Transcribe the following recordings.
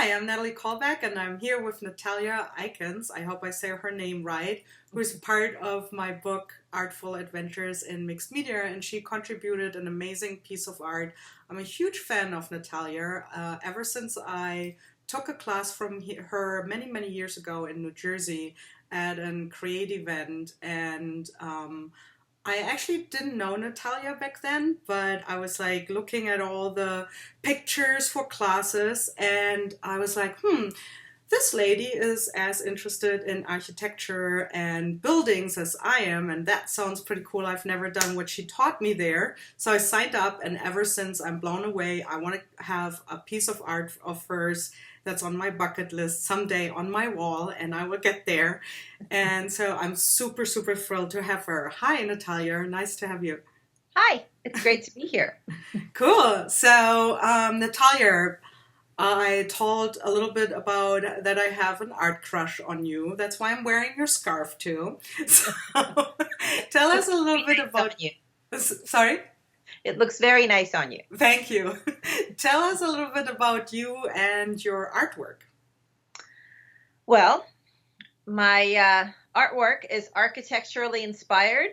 Hi, I'm Natalie Callback, and I'm here with Natalya Aikens. I hope I say her name right, who is part of my book, Artful Adventures in Mixed Media, and she contributed an amazing piece of art. I'm a huge fan of Natalya ever since I took a class from her many, many years ago in New Jersey at a create event, and I actually didn't know Natalia back then, but I was like looking at all the pictures for classes and I was like, this lady is as interested in architecture and buildings as I am, and that sounds pretty cool. I've never done what she taught me there. So I signed up, and ever since I'm blown away. I want to have a piece of art of hers that's on my bucket list someday on my wall, and I will get there. And so I'm super, super thrilled to have her. Hi, Natalia. Nice to have you. Hi, it's great to be here. Cool. So, Natalia, I told a little bit about that I have an art crush on you. That's why I'm wearing your scarf too. So, tell us a little bit On about. you. Sorry? It looks very nice on you. Thank you. Tell us a little bit about you and your artwork. Well, my artwork is architecturally inspired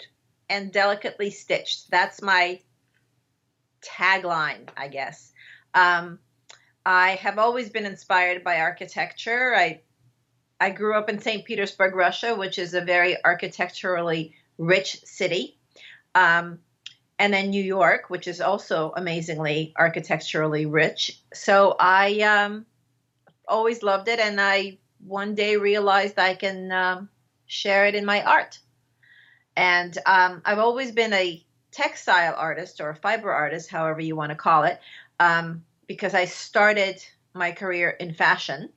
and delicately stitched. That's my tagline, I guess. I have always been inspired by architecture. I grew up in St. Petersburg, Russia, which is a very architecturally rich city. And then New York, which is also amazingly architecturally rich. So I always loved it, and I one day realized I can share it in my art. And I've always been a textile artist or a fiber artist, however you want to call it, because I started my career in fashion.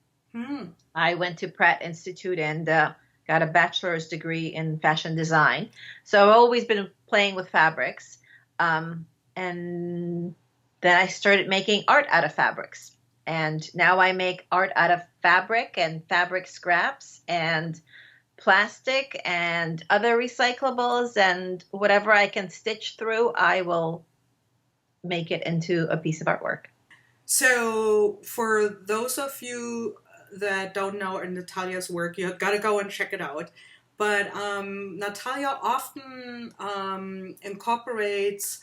I went to Pratt Institute and got a bachelor's degree in fashion design. So I've always been playing with fabrics. And then I started making art out of fabrics. And now I make art out of fabric and fabric scraps and plastic and other recyclables, and whatever I can stitch through, I will make it into a piece of artwork. So, for those of you that don't know Natalya's work, you got to go and check it out. But Natalya often incorporates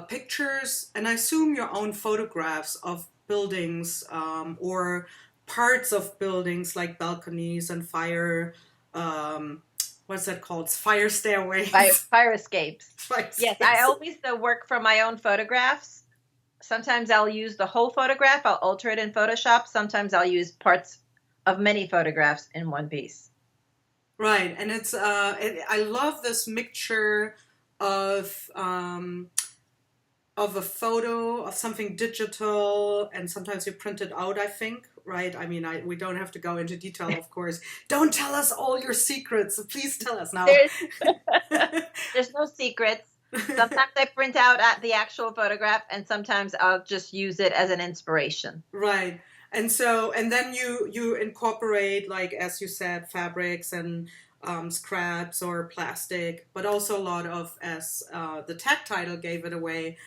pictures, and I assume your own photographs of buildings or parts of buildings like balconies and what's that called? Fire stairways. Fire escapes. Fire Yes, escapes. I always work from my own photographs. Sometimes I'll use the whole photograph. I'll alter it in Photoshop. Sometimes I'll use parts of many photographs in one piece. Right, and I love this mixture of a photo of something digital, and sometimes you print it out. I think, right? I mean, we don't have to go into detail, of course. Don't tell us all your secrets. Please tell us now. There's no secrets. Sometimes I print out at the actual photograph, and sometimes I'll just use it as an inspiration. Right. And then you incorporate, like, as you said, fabrics and scraps or plastic, but also a lot of, as the tag title gave it away,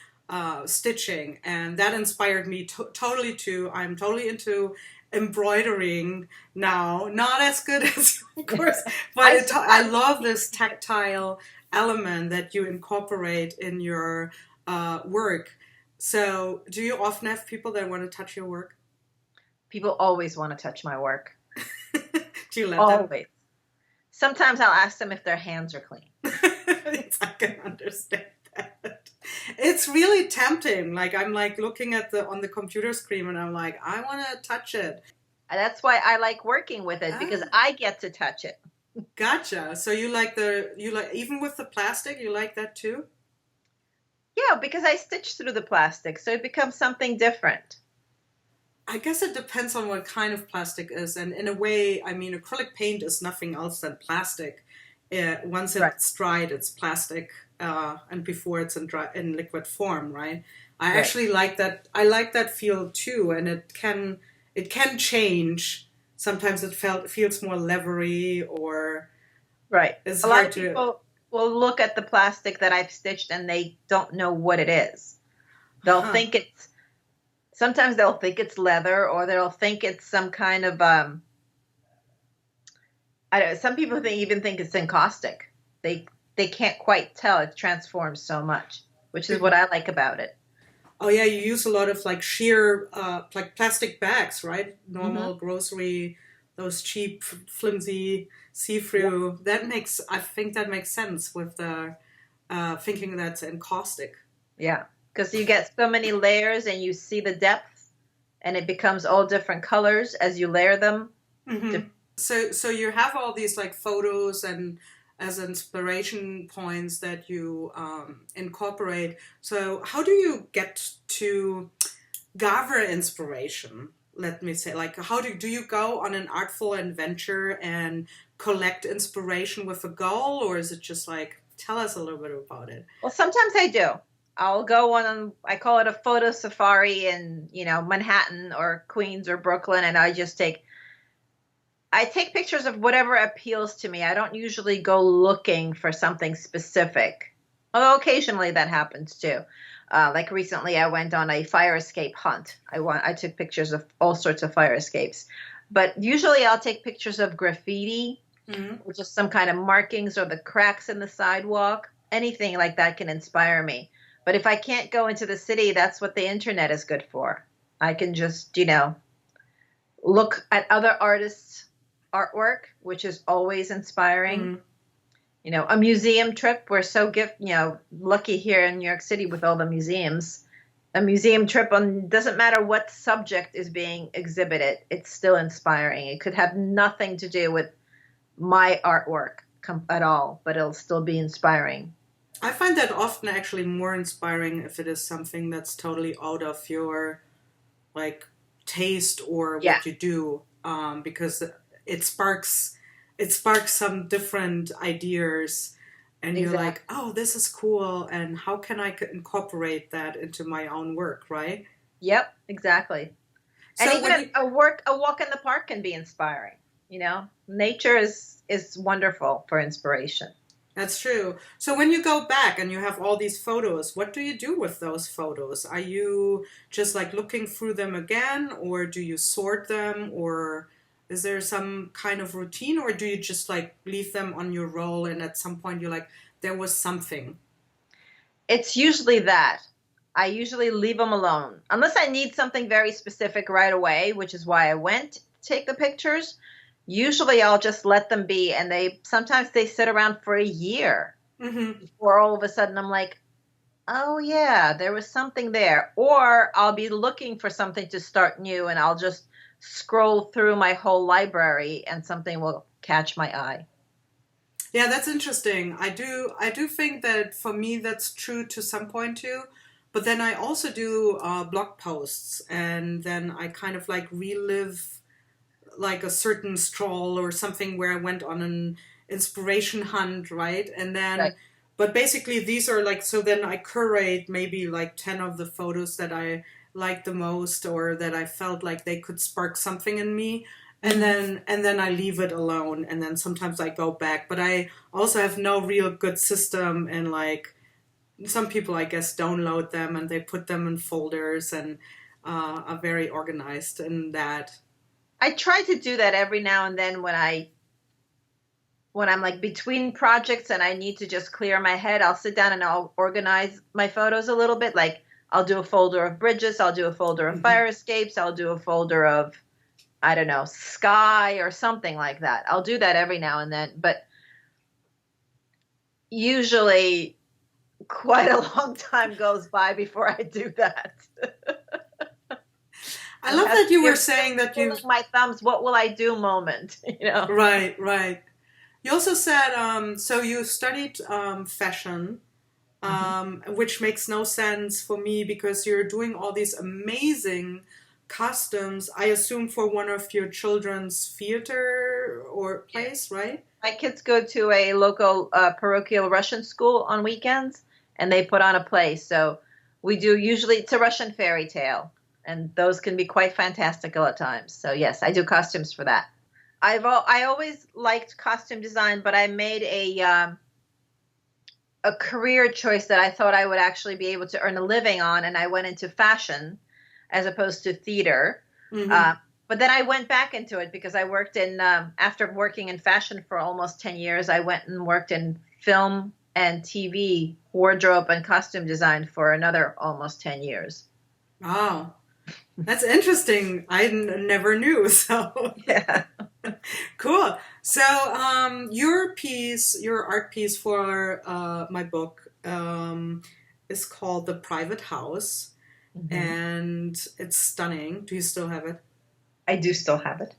stitching. And that inspired me totally too. I'm totally into embroidering now. Not as good as you, of course, but I love this tactile element that you incorporate in your work. So do you often have people that want to touch your work? People always want to touch my work. Do you let always. them? Sometimes I'll ask them if their hands are clean. I can understand that. It's really tempting. Like, I'm like looking at on the computer screen and I'm like, I want to touch it. That's why I like working with it, because I get to touch it. Gotcha. So you like even with the plastic, you like that too? Yeah, because I stitch through the plastic, so it becomes something different. I guess it depends on what kind of plastic is, and in a way, I mean, acrylic paint is nothing else than plastic. Once it's dried, it's plastic, and before it's in liquid form, right? I actually like that. I like that feel too, and it can change. Sometimes it feels more leathery, or it's a lot hard of people will look at the plastic that I've stitched and they don't know what it is. They'll think it's Sometimes they'll think it's leather, or they'll think it's some kind of I don't. Some people even think it's encaustic. They can't quite tell. It transforms so much, which is what I like about it. Oh yeah, you use a lot of like sheer like plastic bags, right? Hmm. Normal grocery, those cheap, flimsy see-through. That makes I think that makes sense with the thinking that's encaustic. Yeah, because you get so many layers and you see the depth, and it becomes all different colors as you layer them. Hmm. So you have all these like photos and as inspiration points that you incorporate. So how do you get to gather inspiration? Let me say, like, how do you go on an artful adventure and collect inspiration with a goal, or is it just like tell us a little bit about it? Well, sometimes I do. I'll go on, I call it a photo safari in, Manhattan or Queens or Brooklyn, and I take pictures of whatever appeals to me. I don't usually go looking for something specific, although occasionally that happens too. Like recently, I went on a fire escape hunt. I took pictures of all sorts of fire escapes, but usually I'll take pictures of graffiti, Hmm. or just some kind of markings or the cracks in the sidewalk. Anything like that can inspire me. But if I can't go into the city, that's what the internet is good for. I can just, look at other artists' artwork, which is always inspiring. Hmm. A museum trip. We're so lucky here in New York City with all the museums. A museum trip on doesn't matter what subject is being exhibited, it's still inspiring. It could have nothing to do with my artwork at all, but it'll still be inspiring. I find that often actually more inspiring if it is something that's totally out of your like taste or Yeah, what you do, because it sparks it sparks some different ideas, and you're exactly. like, oh, this is cool, and how can I incorporate that into my own work, right? Yep, exactly. And So even when you a walk in the park can be inspiring. Nature is wonderful for inspiration. That's true. So when you go back and you have all these photos, what do you do with those photos? Are you just like looking through them again, or do you sort them, or is there some kind of routine, or do you just like leave them on your roll and at some point you're like, there was something? It's usually that. I usually leave them alone unless I need something very specific right away, which is why I went to take the pictures. Usually I'll just let them be, and they sit around for a year Hmm. before all of a sudden I'm like, oh yeah, there was something there. Or I'll be looking for something to start new, and I'll just scroll through my whole library and something will catch my eye. Yeah, that's interesting. I do think that for me that's true to some point too. But then I also do blog posts, and then I kind of like relive like a certain stroll or something where I went on an inspiration hunt, right? And Right. then, but basically these are like, so then I curate maybe like 10 of the photos that I liked the most or that I felt like they could spark something in me. Hmm. And then I leave it alone. And then sometimes I go back, but I also have no real good system. And like some people, I guess, download them and they put them in folders and are very organized in that. I try to do that every now and then when I'm like between projects and I need to just clear my head. I'll sit down and I'll organize my photos a little bit. Like I'll do a folder of bridges, I'll do a folder of Mhm. fire escapes, I'll do a folder of, I don't know, sky or something like that. I'll do that every now and then, but usually quite a long time goes by before I do that. I It love has that to you be a were real saying that twiddling you've my thumbs, what will I do moment, right, right. You also said so you studied fashion, Mhm. which makes no sense for me because you're doing all these amazing costumes. I assume for one of your children's theater or Yeah. plays, right? My kids go to a local parochial Russian school on weekends, and they put on a play. So we do usually it's a Russian fairy tale, and those can be quite fantastical at times. So yes, I do costumes for that. I always liked costume design, but I made a career choice that I thought I would actually be able to earn a living on, and I went into fashion. as opposed to theater. Mm-hmm. But then I went back into it because I worked in, after working in fashion for almost 10 years, I went and worked in film and TV, wardrobe and costume design for another almost 10 years. Wow. That's interesting. I never knew. So Yeah. cool. So your art piece for my book is called The Private House, Hmm. and it's stunning. Do you still have it? I do still have it.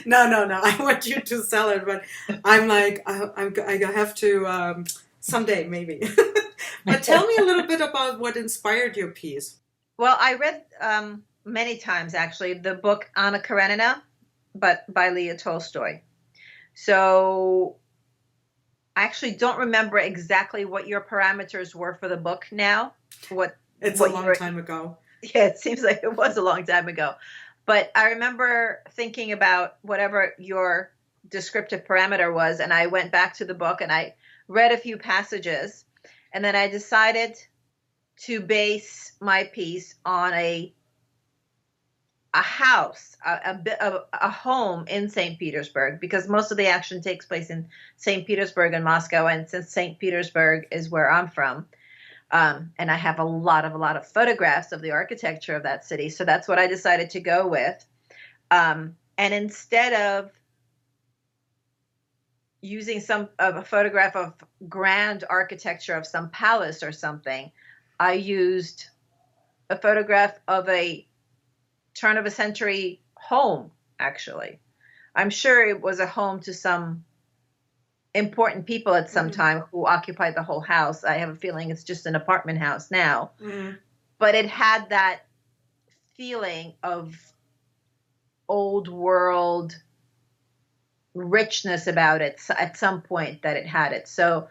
No, no, no. I want you to sell it, but I'm like, I have to someday maybe. But tell me a little bit about what inspired your piece. Well, I read many times actually the book Anna Karenina, but by Leah Tolstoy. So I actually don't remember exactly what your parameters were for the book now. It's a What long your time ago. Yeah, it seems like it was a long time ago. But I remember thinking about whatever your descriptive parameter was, and I went back to the book and I read a few passages, and then I decided to base my piece on a house, a bit of a home in St. Petersburg, because most of the action takes place in St. Petersburg and Moscow, and since St. Petersburg is where I'm from, and I have a lot of photographs of the architecture of that city. So that's what I decided to go with. And instead of using a photograph of grand architecture of some palace or something, I used a photograph of a turn of a century home, actually. I'm sure it was a home to some important people at some Mm-hmm. time who occupied the whole house. I have a feeling it's just an apartment house now, Mm-hmm. but it had that feeling of old world richness about it at some point that it had it. So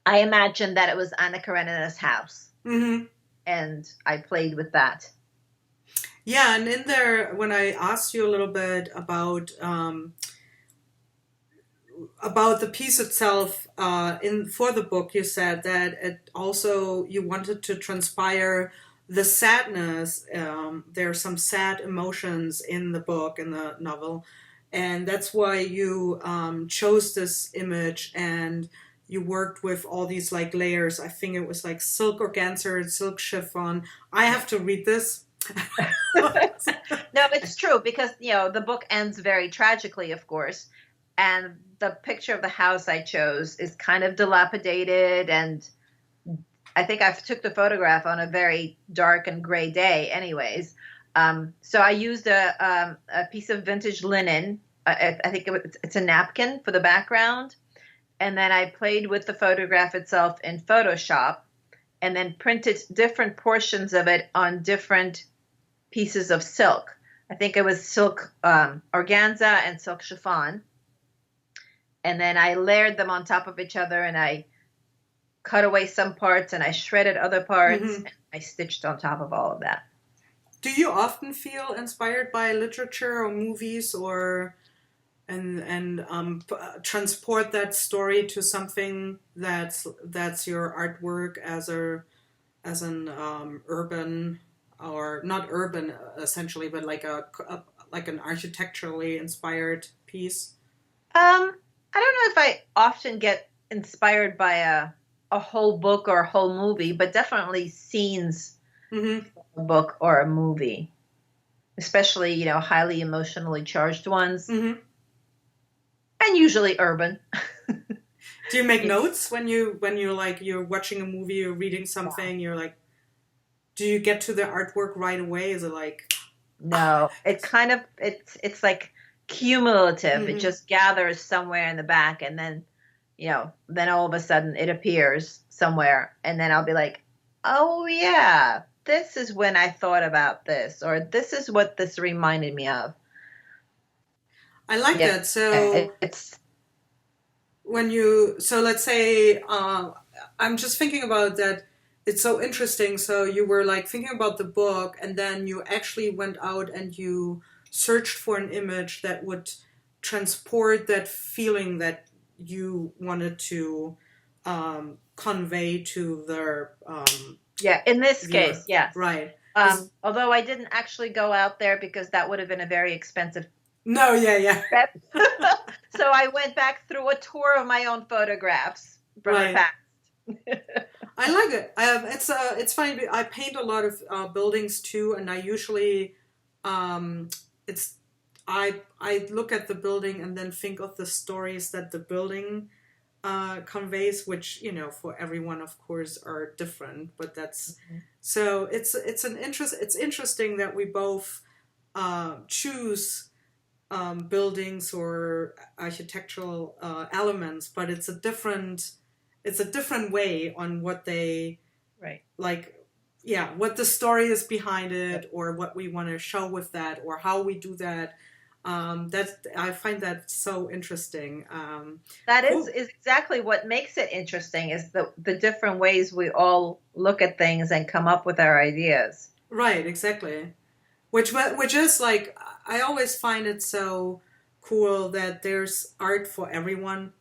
I imagined that it was Anna Karenina's house, Mm-hmm. and I played with that. Yeah, and in there, when I asked you a little bit about the piece itself, in for the book, you said that it also you wanted to transpire the sadness. There are some sad emotions in the book, in the novel, and that's why you chose this image, and you worked with all these like layers. I think it was like silk organza and silk chiffon. I have to read this. No, it's true because the book ends very tragically, of course, and the picture of the house I chose is kind of dilapidated, and I think I took the photograph on a very dark and gray day, anyways. So I used a piece of vintage linen. I think it's a napkin for the background, and then I played with the photograph itself in Photoshop, and then printed different portions of it on different pieces of silk. I think it was silk organza and silk chiffon. And then I layered them on top of each other, and I cut away some parts and I shredded other parts Hmm. and I stitched on top of all of that. Do you often feel inspired by literature or movies, or transport that story to something that's your artwork as an urban, or not urban essentially, but like like an architecturally inspired piece? I don't know if I often get inspired by a whole book or a whole movie, but definitely scenes Mm-hmm. from a book or a movie, especially, highly emotionally charged ones, Mm-hmm. and usually urban. Do you make Yeah. notes when you're like you're watching a movie or reading something? You're like, do you get to the artwork right away? Is it like, ah, No, it kind of it's like cumulative. It mm-hmm. just gathers somewhere in the back, and then then all of a sudden it appears somewhere, and then I'll be like, "Oh yeah, this is when I thought about this," or "This is what this reminded me of." I like Yeah, that. So it's so let's say I'm just thinking about that. It's so interesting. So you were like thinking about the book, and then you actually went out and you searched for an image that would transport that feeling that you wanted to convey to their Yeah, in this viewer. case, yes. Right. Although I didn't actually go out there because that would have been a very expensive No, yeah. trip. So I went back through a tour of my own photographs from the past. I like it. It's funny. I paint a lot of buildings too, and I usually it's I look at the building and then think of the stories that the building conveys, which for everyone, of course, are different. But that's so it's interesting that we both choose buildings or architectural elements, but it's a different way on what they like. Yeah, what the story is behind it, or what we want to show with that, or how we do that. I find that so interesting. That is exactly what makes it interesting, is the different ways we all look at things and come up with our ideas. Right, exactly. Which is like, I always find it so cool that there's art for everyone,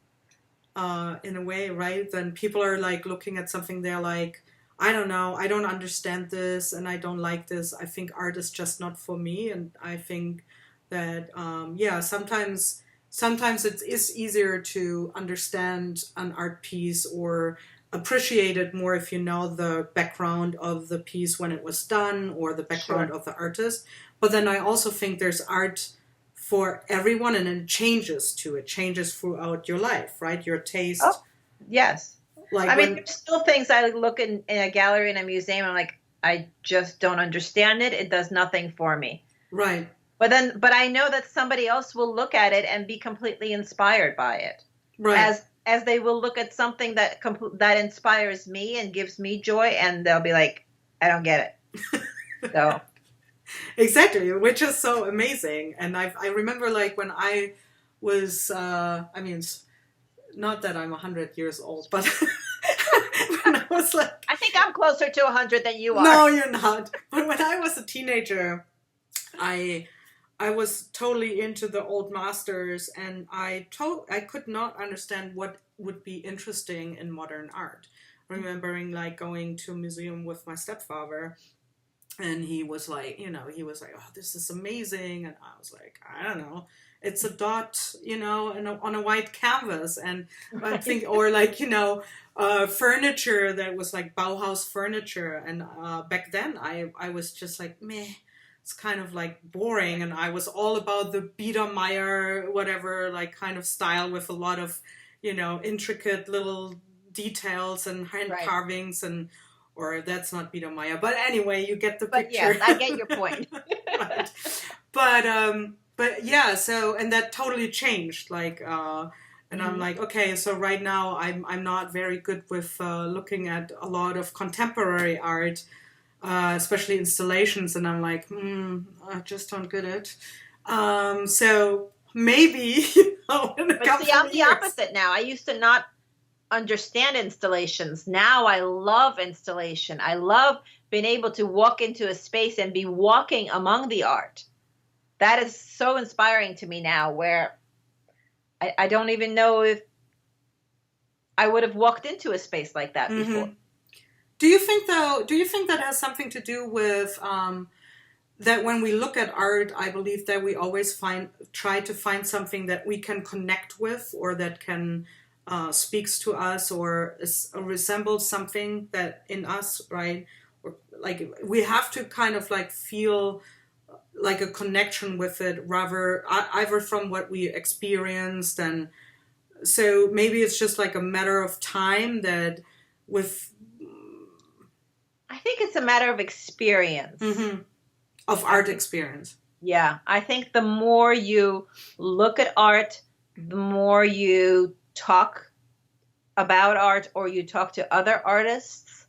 in a way, right? Then people are like looking at something, they're like, I don't know, I don't understand this, and I don't like this. I think art is just not for me, and I think that sometimes it is easier to understand an art piece or appreciate it more if you know the background of the piece when it was done, or the background of the artist. But then I also think there's art for everyone, and it changes too. It changes throughout your life, right? Your taste. Oh, yes. Like there's still things I look in a gallery, in a museum, I'm like, I just don't understand it. It does nothing for me. Right. But I know that somebody else will look at it and be completely inspired by it. Right. As they will look at something that inspires me and gives me joy, and they'll be like, I don't get it. So exactly, which is so amazing. And I remember, like, when I was, not that I'm 100 years old, but when I was like, I think I'm closer to 100 than you are. No, you're not. But when I was a teenager, I was totally into the old masters, and I could not understand what would be interesting in modern art. Remembering like going to a museum with my stepfather, and he was like, oh, this is amazing, and I was like, I don't know, it's a dot, on a white canvas, and I think, or like, furniture that was like Bauhaus furniture, and back then I was just like, meh. It's kind of like boring, and I was all about the Biedermeier, whatever, like kind of style with a lot of, intricate little details and hand carvings, or that's not Biedermeier, but anyway, you get the picture. Yes, I get your point. Right. But yeah, so, and that totally changed, like, and I'm like, okay, so right now I'm not very good with looking at a lot of contemporary art, especially installations, and I'm like, I just don't get it. So maybe, But see, I'm the opposite now. I used to not understand installations. Now I love installation. I love being able to walk into a space and be walking among the art. That is so inspiring to me now, where I don't even know if I would have walked into a space like that before. Do you think that has something to do with that when we look at art, I believe that we always try to find something that we can connect with, or that can speaks to us, or resembles something that in us, right? Or like we have to kind of like feel like a connection with it, rather either from what we experienced, and so maybe it's just like a matter of time that with. I think it's a matter of experience. Of art experience. Yeah. I think the more you look at art, the more you talk about art, or you talk to other artists,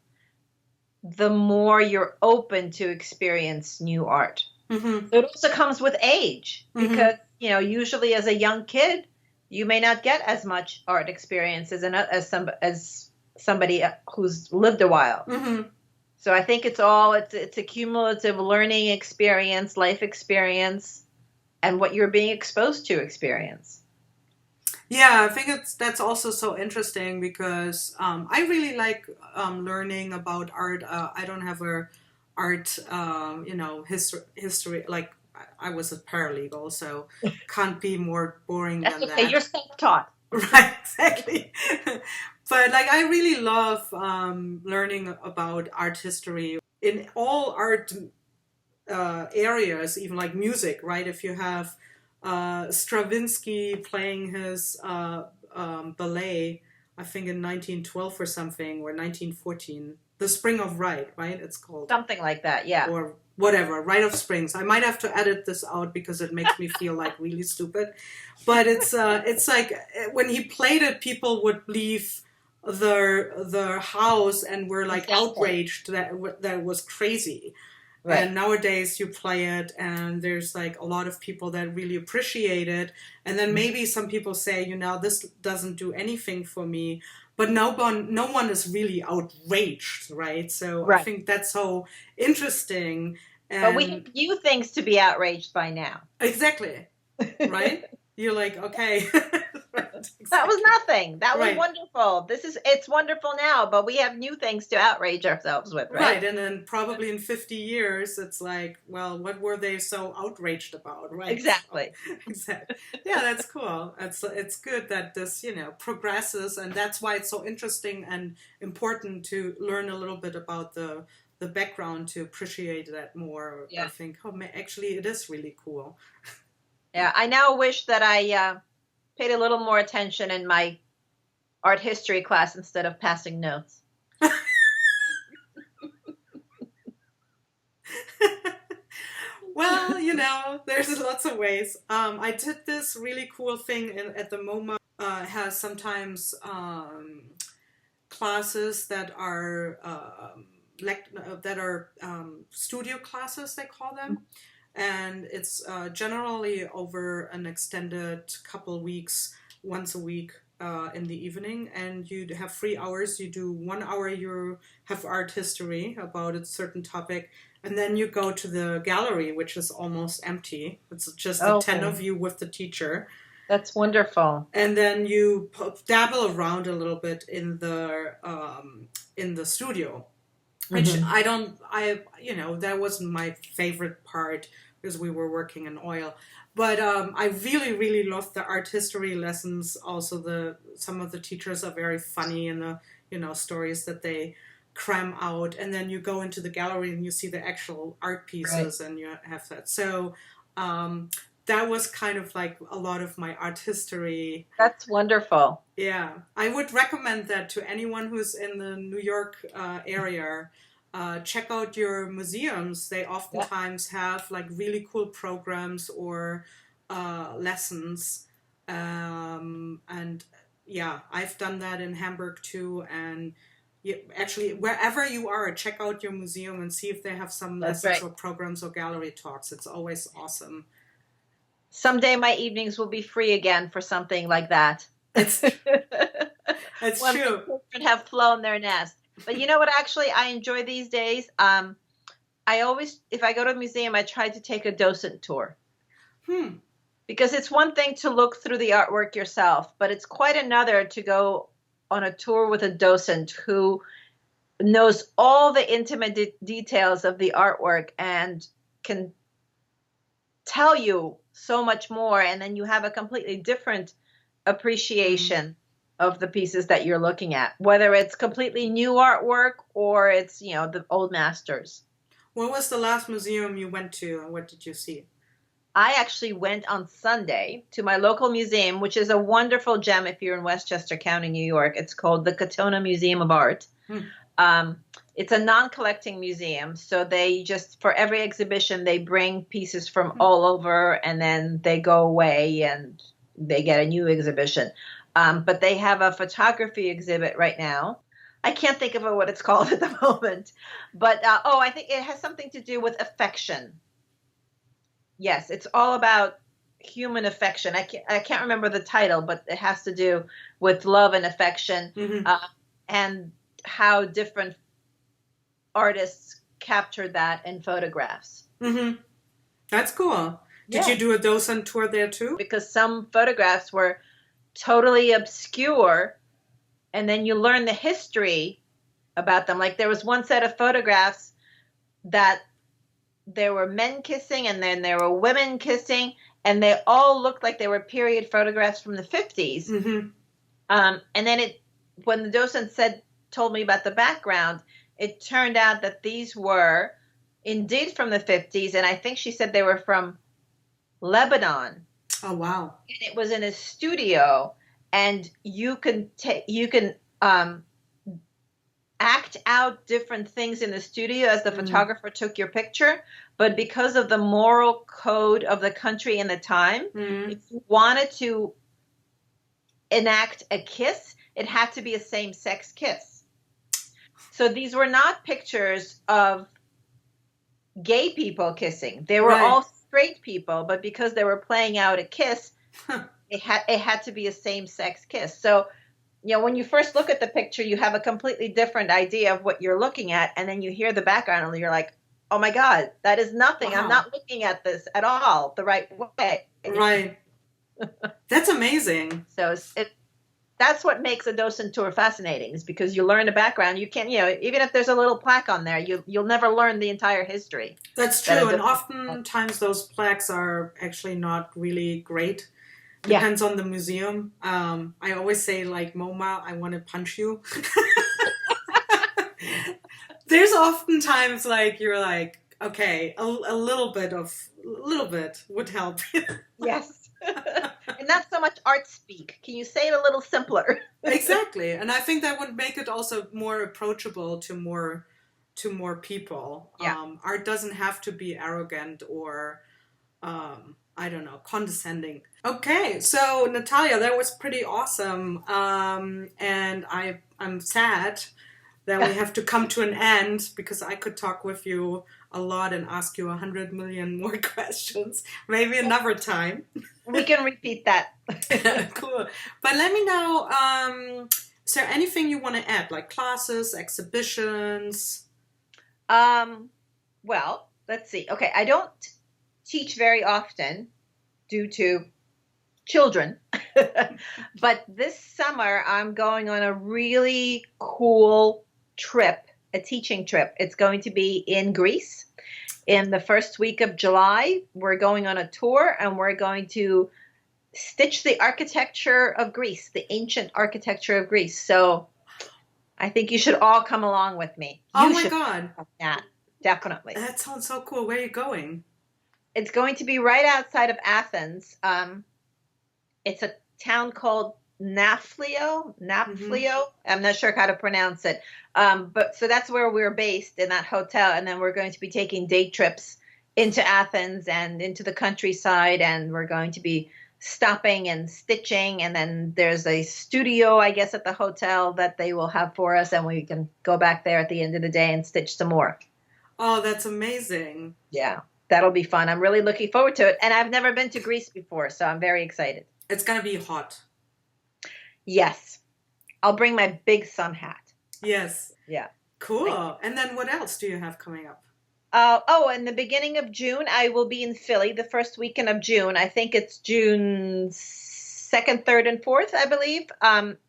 the more you're open to experience new art. It also comes with age, because, usually as a young kid, you may not get as much art experience as somebody who's lived a while. So I think it's a cumulative learning experience, life experience, and what you're being exposed to experience. Yeah, I think that's also so interesting because I really like learning about art. I don't have a art, history. Like I was a paralegal, so can't be more boring That's than okay. that. You're self-taught. Right, exactly. But like I really love learning about art history in all art areas, even like music, right? If you have Stravinsky playing his ballet, I think in 1912 or something, or 1914, The Spring of right? It's called, Something like that. Yeah. or whatever, Rite of Springs. I might have to edit this out because it makes me feel like really stupid. But it's like when he played it, people would leave their house and were like Exactly. outraged that it was crazy. Right. And nowadays you play it and there's like a lot of people that really appreciate it. And then maybe some people say, this doesn't do anything for me. But no one is really outraged, right? So I Right. think that's so interesting. But we have And few things to be outraged by now. exactly, right? You're like, okay. Right, That was exactly. nothing. That was Right. wonderful. It's wonderful now, but we have new things to outrage ourselves with, right? Right, and then probably in 50 years, it's like, well, what were they so outraged about, right? So, Exactly. exactly. Yeah, that's cool. It's good that this, progresses, and that's why it's so interesting and important to learn a little bit about the background to appreciate that more. I Yeah. think, actually, it is really cool. Yeah. I now wish that I paid a little more attention in my art history class instead of passing notes. Well, there's lots of ways. I did this really cool thing at the MoMA. Has sometimes classes that are studio classes, they call them, and it's generally over an extended couple weeks, once a week. In the evening, and you have 3 hours. You do 1 hour, you have art history about a certain topic, and then you go to the gallery, which is almost empty. It's just the 10 Oh, of you with the teacher, that's wonderful. and then you dabble around a little bit in the studio, which Hmm. that wasn't my favorite part because we were working in oil. But I really, really loved the art history lessons. Also, some of the teachers are very funny in the stories that they cram out, and then you go into the gallery and you see the actual art Right. pieces, and you have that. So um, that was kind of like a lot of my art history. That's wonderful. Yeah, I would recommend that to anyone who's in the New York area. Check out your museums. They Yeah. oftentimes have like really cool programs or lessons. And yeah, I've done that in Hamburg too. And actually, wherever you are, check out your museum and see if they have some That's lessons right. or programs or gallery talks. It's always awesome. Someday my evenings will be free again for something like that. It's it's When my true. children have flown their nest. But you know what actually I enjoy these days? I always, if I go to a museum, I try to take a docent tour. Hmm. Because it's one thing to look through the artwork yourself, but it's quite another to go on a tour with a docent who knows all the intimate details of the artwork and can tell you so much more. And then you have a completely different Mm. appreciation of the pieces that you're looking at, whether it's completely new artwork or it's, the old masters. What was the last museum you went to, and what did you see? I actually went on Sunday to my local museum, which is a wonderful gem if you're in Westchester County, New York. It's called the Katona Museum of Art. Hmm. It's a non-collecting museum, so they just, for every exhibition, they bring pieces from Hmm. all over, and then they go away and they get a new exhibition. But they have a photography exhibit right now. I can't think of what it's called at the moment, but I think it has something to do with affection. Yes, it's all about human affection. I can't remember the title, but it has to do with love and affection, Hmm. uh, and how different artists captured that in photographs. Hmm. That's cool. Did you Yeah, do a docent tour there too? because some photographs were totally obscure, and then you learn the history about them. Like there was one set of photographs that there were men kissing and then there were women kissing, and they all looked like they were period photographs from the 50s. Mm-hmm. And then when the docent told me about the background, it turned out that these were indeed from the 50s, and I think she said they were from Lebanon. Oh, wow. And it was in a studio, and you can act out different things in the studio as the photographer took your picture. But because of the moral code of the country and the time, if you wanted to enact a kiss, it had to be a same-sex kiss. So these were not pictures of gay people kissing. They were all straight people, but because they were playing out a kiss, it had to be a same-sex kiss. So, when you first look at the picture, you have a completely different idea of what you're looking at, and then you hear the background and you're like, oh my God, that is nothing. Wow. I'm not looking at this at all the right way. Right. That's amazing. So that's what makes a docent tour fascinating, is because you learn the background. You can't, even if there's a little plaque on there, you'll never learn the entire history. That's true. And oftentimes those plaques are actually not really great. Depends on the museum. I always say, like, MoMA, I want to punch you. There's oftentimes like, you're like, okay, a little bit would help. Yes. And not so much art speak. Can you say it a little simpler? Exactly. And I think that would make it also more approachable to more people. Yeah. Art doesn't have to be arrogant or I don't know, condescending. Okay, so Natalya, that was pretty awesome. And I'm sad that we have to come to an end, because I could talk with you a lot and ask you 100 million more questions. Maybe another time. We can repeat that. Cool. But let me know, is there anything you want to add, like classes, exhibitions? Well, let's see. Okay, I don't teach very often due to children. But this summer I'm going on a really cool trip, a teaching trip. It's going to be in Greece. In the first week of July, we're going on a tour, and we're going to stitch the architecture of Greece, the ancient architecture of Greece. So I think you should all come along with me. Oh my God. Yeah, definitely. That sounds so cool. Where are you going? It's going to be right outside of Athens. It's a town called Nafplio. I'm not sure how to pronounce it. But so that's where we're based, in that hotel. And then we're going to be taking day trips into Athens and into the countryside. And we're going to be stopping and stitching. And then there's a studio, I guess, at the hotel that they will have for us. And we can go back there at the end of the day and stitch some more. Oh, that's amazing. Yeah, that'll be fun. I'm really looking forward to it. And I've never been to Greece before, so I'm very excited. It's going to be hot. Yes. I'll bring my big sun hat. Yes. Yeah. Cool. And then what else do you have coming up? In the beginning of June, I will be in Philly the first weekend of June. I think it's June 2nd, 3rd, and 4th, I believe.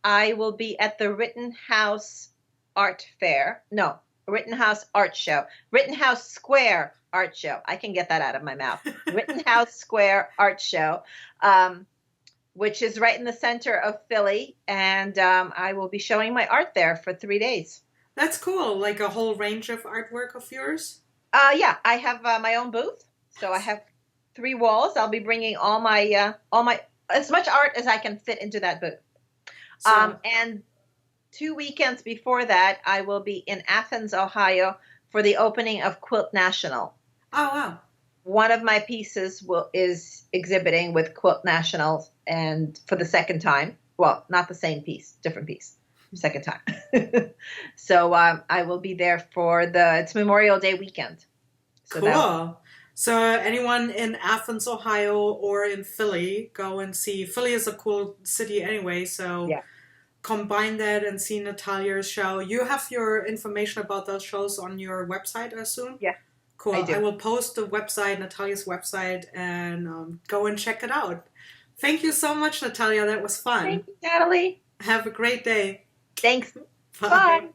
I will be at the Rittenhouse Art Fair. No, Rittenhouse Art Show. Rittenhouse Square Art Show. I can get that out of my mouth. Rittenhouse Square Art Show. Which is right in the center of Philly, and I will be showing my art there for 3 days. That's cool. Like a whole range of artwork of yours? Yeah, I have my own booth, so I have 3 walls. I'll be bringing all my as much art as I can fit into that booth. And 2 weekends before that, I will be in Athens, Ohio, for the opening of Quilt National. Oh wow! One of my pieces is exhibiting with Quilt National, and for the second time. Well, not the same piece, different piece, second time. So I will be there for it's Memorial Day weekend. So cool. So anyone in Athens, Ohio, or in Philly, go and see. Philly is a cool city anyway, so yeah. Combine that and see Natalya's show. You have your information about those shows on your website, I assume? Yeah. Cool. I will post the website, Natalya's website, and go and check it out. Thank you so much, Natalya. That was fun. Thank you, Natalie. Have a great day. Thanks. Bye. Bye.